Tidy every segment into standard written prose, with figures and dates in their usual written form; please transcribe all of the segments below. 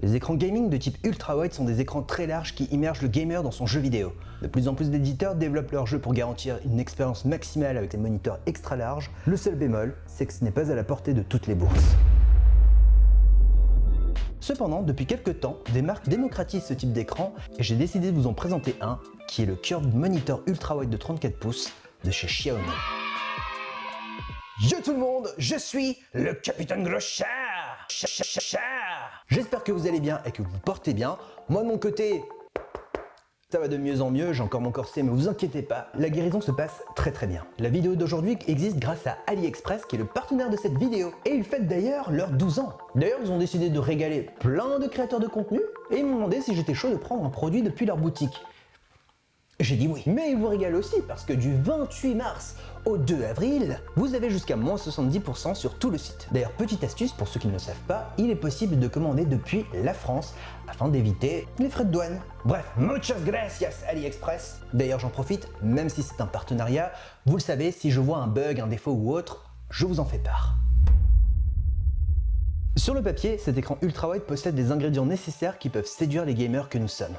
Les écrans gaming de type ultra-wide sont des écrans très larges qui immergent le gamer dans son jeu vidéo. De plus en plus d'éditeurs développent leurs jeux pour garantir une expérience maximale avec des moniteurs extra larges. Le seul bémol, c'est que ce n'est pas à la portée de toutes les bourses. Cependant, depuis quelques temps, des marques démocratisent ce type d'écran et j'ai décidé de vous en présenter un qui est le Curved Monitor Ultra-Wide de 34 pouces de chez Xiaomi. Yo tout le monde, je suis le Capitaine Glochard. J'espère que vous allez bien et que vous vous portez bien. Moi de mon côté, ça va de mieux en mieux, j'ai encore mon corset, mais vous inquiétez pas, la guérison se passe très bien. La vidéo d'aujourd'hui existe grâce à AliExpress qui est le partenaire de cette vidéo. Et ils fêtent d'ailleurs leurs 12 ans. D'ailleurs, ils ont décidé de régaler plein de créateurs de contenu et ils m'ont demandé si j'étais chaud de prendre un produit depuis leur boutique. J'ai dit oui. Mais ils vous régalent aussi parce que du 28 mars au 2 avril, vous avez jusqu'à moins 70% sur tout le site. D'ailleurs, petite astuce pour ceux qui ne le savent pas, il est possible de commander depuis la France afin d'éviter les frais de douane. Bref, muchas gracias AliExpress. D'ailleurs, j'en profite, même si c'est un partenariat, vous le savez, si je vois un bug, un défaut ou autre, je vous en fais part. Sur le papier, cet écran ultra-wide possède les ingrédients nécessaires qui peuvent séduire les gamers que nous sommes.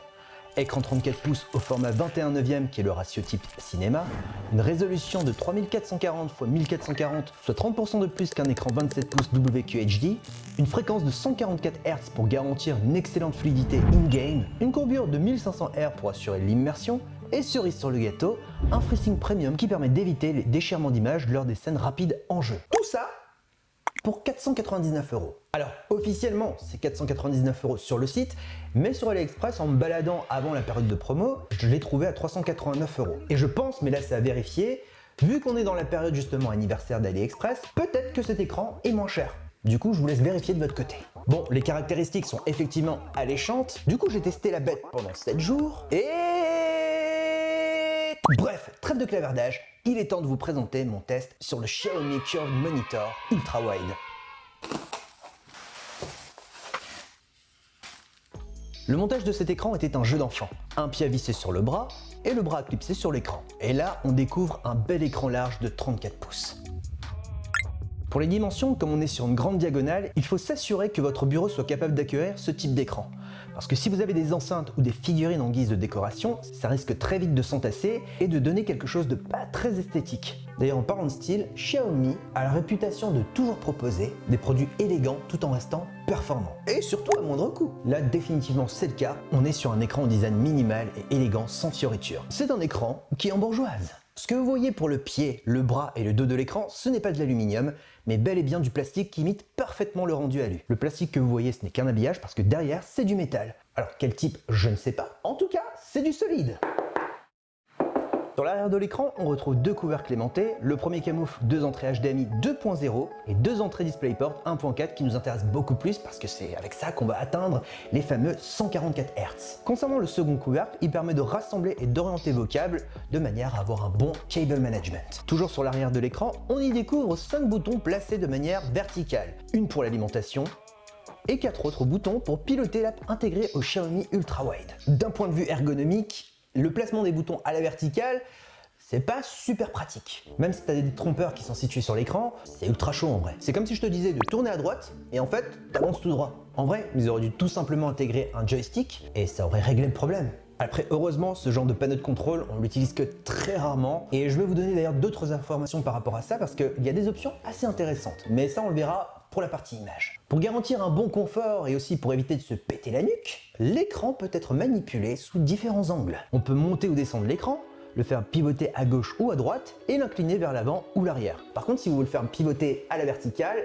Écran 34 pouces au format 21/9 qui est le ratio type cinéma, une résolution de 3440 x 1440, soit 30% de plus qu'un écran 27 pouces WQHD, une fréquence de 144 Hz pour garantir une excellente fluidité in-game, une courbure de 1500 Hz pour assurer l'immersion, et cerise sur le gâteau, un FreeSync Premium qui permet d'éviter les déchirements d'images lors des scènes rapides en jeu. Tout ça pour 499 €. Alors officiellement c'est 499 € sur le site, mais sur AliExpress en me baladant avant la période de promo, je l'ai trouvé à 389 €. Et je pense, mais là c'est à vérifier, vu qu'on est dans la période justement anniversaire d'AliExpress, peut-être que cet écran est moins cher. Du coup je vous laisse vérifier de votre côté. Bon, les caractéristiques sont effectivement alléchantes, du coup j'ai testé la bête pendant 7 jours et... Bref, trêve de clavardage, il est temps de vous présenter mon test sur le Xiaomi Curved Monitor Ultra-Wide. Le montage de cet écran était un jeu d'enfant. Un pied à visser sur le bras et le bras à clipser sur l'écran. Et là, on découvre un bel écran large de 34 pouces. Pour les dimensions, comme on est sur une grande diagonale, il faut s'assurer que votre bureau soit capable d'accueillir ce type d'écran. Parce que si vous avez des enceintes ou des figurines en guise de décoration, ça risque très vite de s'entasser et de donner quelque chose de pas très esthétique. D'ailleurs, en parlant de style, Xiaomi a la réputation de toujours proposer des produits élégants tout en restant performants. Et surtout à moindre coût. Là, définitivement, c'est le cas. On est sur un écran au design minimal et élégant sans fioritures. C'est un écran qui est en bourgeoise. Ce que vous voyez pour le pied, le bras et le dos de l'écran, ce n'est pas de l'aluminium, mais bel et bien du plastique qui imite parfaitement le rendu alu. Le plastique que vous voyez, ce n'est qu'un habillage parce que derrière, c'est du métal. Alors quel type, je ne sais pas. En tout cas, c'est du solide. Dans l'arrière de l'écran, on retrouve deux couvercles aimantés. Le premier camoufle 2 entrées HDMI 2.0 et 2 entrées DisplayPort 1.4 qui nous intéressent beaucoup plus parce que c'est avec ça qu'on va atteindre les fameux 144 Hz. Concernant le second couvercle, il permet de rassembler et d'orienter vos câbles de manière à avoir un bon cable management. Toujours sur l'arrière de l'écran, on y découvre 5 boutons placés de manière verticale. Une pour l'alimentation, et 4 autres boutons pour piloter l'app intégrée au Xiaomi Ultra-Wide. D'un point de vue ergonomique, le placement des boutons à la verticale, c'est pas super pratique. Même si tu as des trompeurs qui sont situés sur l'écran, c'est ultra chaud en vrai. C'est comme si je te disais de tourner à droite et en fait, t'avances tout droit. En vrai, ils auraient dû tout simplement intégrer un joystick et ça aurait réglé le problème. Après, heureusement, ce genre de panneau de contrôle, on l'utilise que très rarement. Et je vais vous donner d'ailleurs d'autres informations par rapport à ça parce qu'il y a des options assez intéressantes. Mais ça, on le verra pour la partie image. Pour garantir un bon confort et aussi pour éviter de se péter la nuque, l'écran peut être manipulé sous différents angles. On peut monter ou descendre l'écran, le faire pivoter à gauche ou à droite et l'incliner vers l'avant ou l'arrière. Par contre, si vous voulez le faire pivoter à la verticale,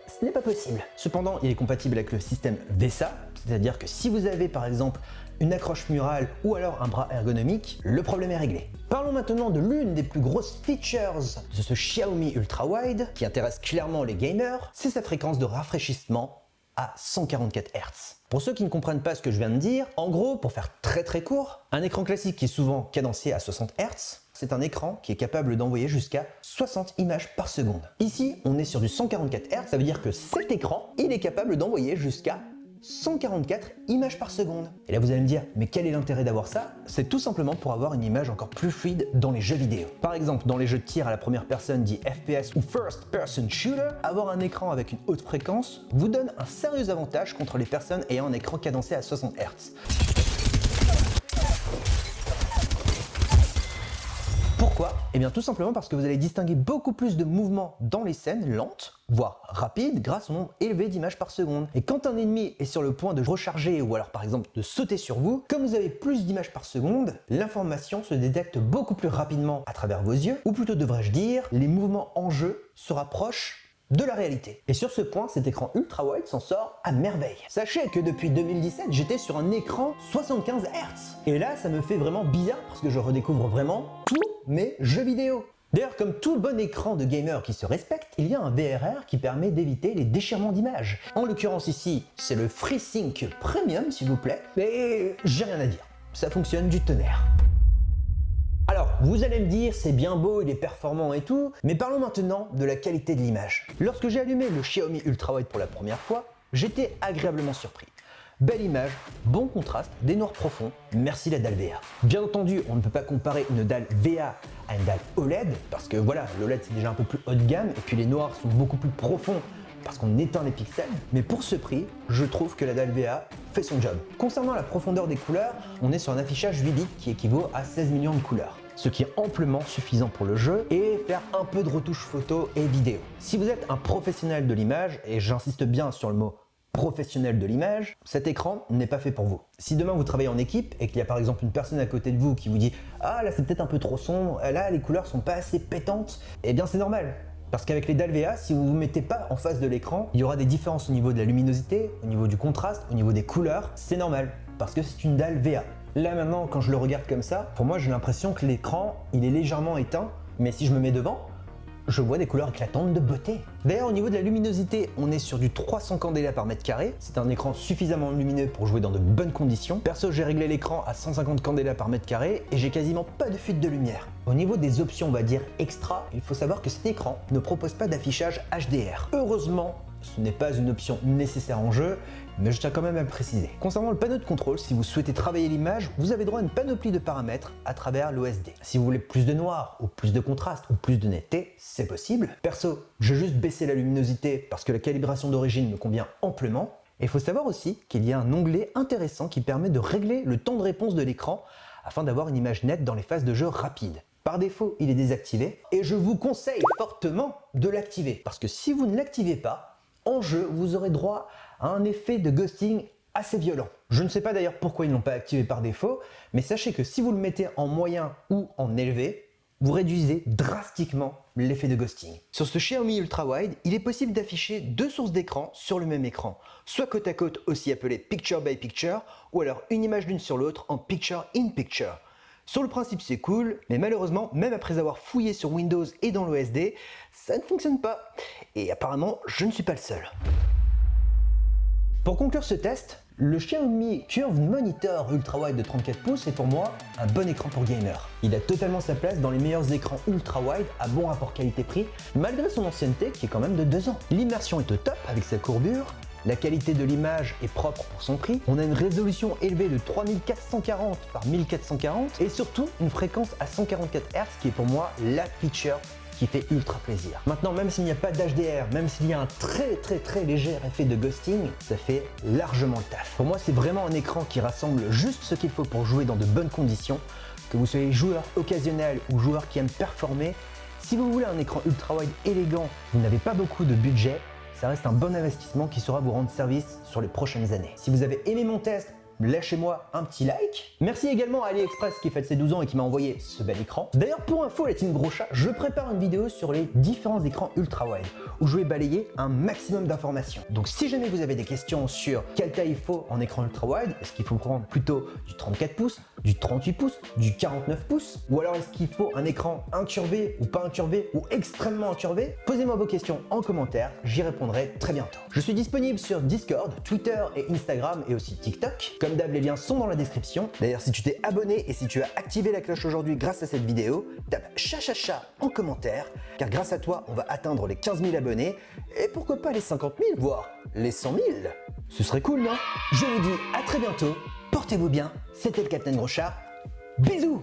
ce n'est pas possible. Cependant, il est compatible avec le système VESA, c'est-à-dire que si vous avez par exemple une accroche murale ou alors un bras ergonomique, le problème est réglé. Parlons maintenant de l'une des plus grosses features de ce Xiaomi Ultra-Wide qui intéresse clairement les gamers, c'est sa fréquence de rafraîchissement à 144 Hz. Pour ceux qui ne comprennent pas ce que je viens de dire, en gros, pour faire très court, un écran classique qui est souvent cadencé à 60 Hz, c'est un écran qui est capable d'envoyer jusqu'à 60 images par seconde. Ici, on est sur du 144 Hz, ça veut dire que cet écran, il est capable d'envoyer jusqu'à 144 images par seconde. Et là vous allez me dire, mais quel est l'intérêt d'avoir ça? C'est tout simplement pour avoir une image encore plus fluide dans les jeux vidéo. Par exemple, dans les jeux de tir à la première personne dit FPS ou First Person Shooter, avoir un écran avec une haute fréquence vous donne un sérieux avantage contre les personnes ayant un écran cadencé à 60 Hz. Pourquoi? Eh bien tout simplement parce que vous allez distinguer beaucoup plus de mouvements dans les scènes lentes, voire rapides, grâce au nombre élevé d'images par seconde. Et quand un ennemi est sur le point de recharger ou alors par exemple de sauter sur vous, comme vous avez plus d'images par seconde, l'information se détecte beaucoup plus rapidement à travers vos yeux, ou plutôt devrais-je dire, les mouvements en jeu se rapprochent de la réalité. Et sur ce point, cet écran ultra-wide s'en sort à merveille. Sachez que depuis 2017, j'étais sur un écran 75 Hz. Et là, ça me fait vraiment bizarre parce que je redécouvre vraiment tous mes jeux vidéo. D'ailleurs, comme tout bon écran de gamer qui se respecte, il y a un VRR qui permet d'éviter les déchirements d'images. En l'occurrence ici, c'est le FreeSync Premium, s'il vous plaît. Mais j'ai rien à dire. Ça fonctionne du tonnerre. Alors, vous allez me dire, c'est bien beau, il est performant et tout, mais parlons maintenant de la qualité de l'image. Lorsque j'ai allumé le Xiaomi Ultra-Wide pour la première fois, j'étais agréablement surpris. Belle image, bon contraste, des noirs profonds, merci la dalle VA. Bien entendu, on ne peut pas comparer une dalle VA à une dalle OLED, parce que voilà, l'OLED c'est déjà un peu plus haut de gamme, et puis les noirs sont beaucoup plus profonds, parce qu'on éteint les pixels, mais pour ce prix, je trouve que la dalle VA fait son job. Concernant la profondeur des couleurs, on est sur un affichage 8 bits qui équivaut à 16 millions de couleurs, ce qui est amplement suffisant pour le jeu et faire un peu de retouches photo et vidéo. Si vous êtes un professionnel de l'image, et j'insiste bien sur le mot professionnel de l'image, cet écran n'est pas fait pour vous. Si demain vous travaillez en équipe et qu'il y a par exemple une personne à côté de vous qui vous dit « Ah là c'est peut-être un peu trop sombre, là les couleurs sont pas assez pétantes », eh bien c'est normal. Parce qu'avec les dalles VA, si vous ne vous mettez pas en face de l'écran, il y aura des différences au niveau de la luminosité, au niveau du contraste, au niveau des couleurs. C'est normal, parce que c'est une dalle VA. Là maintenant, quand je le regarde comme ça, pour moi j'ai l'impression que l'écran, il est légèrement éteint, mais si je me mets devant, je vois des couleurs éclatantes de beauté. D'ailleurs, au niveau de la luminosité, on est sur du 300 candela par mètre carré. C'est un écran suffisamment lumineux pour jouer dans de bonnes conditions. Perso, j'ai réglé l'écran à 150 candela par mètre carré et j'ai quasiment pas de fuite de lumière. Au niveau des options, on va dire extra, il faut savoir que cet écran ne propose pas d'affichage HDR. Heureusement, ce n'est pas une option nécessaire en jeu, mais je tiens quand même à le préciser. Concernant le panneau de contrôle, si vous souhaitez travailler l'image, vous avez droit à une panoplie de paramètres à travers l'OSD. Si vous voulez plus de noir, ou plus de contraste, ou plus de netteté, c'est possible. Perso, j'ai juste baissé la luminosité parce que la calibration d'origine me convient amplement. Et il faut savoir aussi qu'il y a un onglet intéressant qui permet de régler le temps de réponse de l'écran afin d'avoir une image nette dans les phases de jeu rapides. Par défaut, il est désactivé et je vous conseille fortement de l'activer parce que si vous ne l'activez pas, en jeu, vous aurez droit à un effet de ghosting assez violent. Je ne sais pas d'ailleurs pourquoi ils ne l'ont pas activé par défaut, mais sachez que si vous le mettez en moyen ou en élevé, vous réduisez drastiquement l'effet de ghosting. Sur ce Xiaomi Ultra-Wide, il est possible d'afficher deux sources d'écran sur le même écran, soit côte à côte, aussi appelé Picture by Picture, ou alors une image l'une sur l'autre en Picture in Picture. Sur le principe c'est cool, mais malheureusement, même après avoir fouillé sur Windows et dans l'OSD, ça ne fonctionne pas. Et apparemment, je ne suis pas le seul. Pour conclure ce test, le Xiaomi Curved Monitor Ultra-Wide de 34 pouces est pour moi un bon écran pour gamer. Il a totalement sa place dans les meilleurs écrans ultra-wide à bon rapport qualité-prix, malgré son ancienneté qui est quand même de 2 ans. L'immersion est au top avec sa courbure, la qualité de l'image est propre pour son prix, on a une résolution élevée de 3440 par 1440 et surtout une fréquence à 144 Hz qui est pour moi la feature qui fait ultra plaisir. Maintenant, même s'il n'y a pas d'HDR, même s'il y a un très léger effet de ghosting, ça fait largement le taf. Pour moi, c'est vraiment un écran qui rassemble juste ce qu'il faut pour jouer dans de bonnes conditions, que vous soyez joueur occasionnel ou joueur qui aime performer. Si vous voulez un écran ultra-wide élégant, vous n'avez pas beaucoup de budget, ça reste un bon investissement qui saura vous rendre service sur les prochaines années. Si vous avez aimé mon test, lâchez-moi un petit like. Merci également à AliExpress qui fête ses 12 ans et qui m'a envoyé ce bel écran. D'ailleurs, pour info, la team Gros Chat, je prépare une vidéo sur les différents écrans ultra-wide où je vais balayer un maximum d'informations. Donc si jamais vous avez des questions sur quelle taille il faut en écran ultra-wide, est-ce qu'il faut prendre plutôt du 34 pouces, du 38 pouces, du 49 pouces, ou alors est-ce qu'il faut un écran incurvé ou pas incurvé ou extrêmement incurvé, posez-moi vos questions en commentaire, j'y répondrai très bientôt. Je suis disponible sur Discord, Twitter et Instagram et aussi TikTok. Comme d'hab, les liens sont dans la description. D'ailleurs, si tu t'es abonné et si tu as activé la cloche aujourd'hui grâce à cette vidéo, tape cha en commentaire, car grâce à toi, on va atteindre les 15 000 abonnés et pourquoi pas les 50 000, voire les 100 000. Ce serait cool, non? Je vous dis à très bientôt, portez-vous bien, c'était le Capitaine Gros Chat, bisous!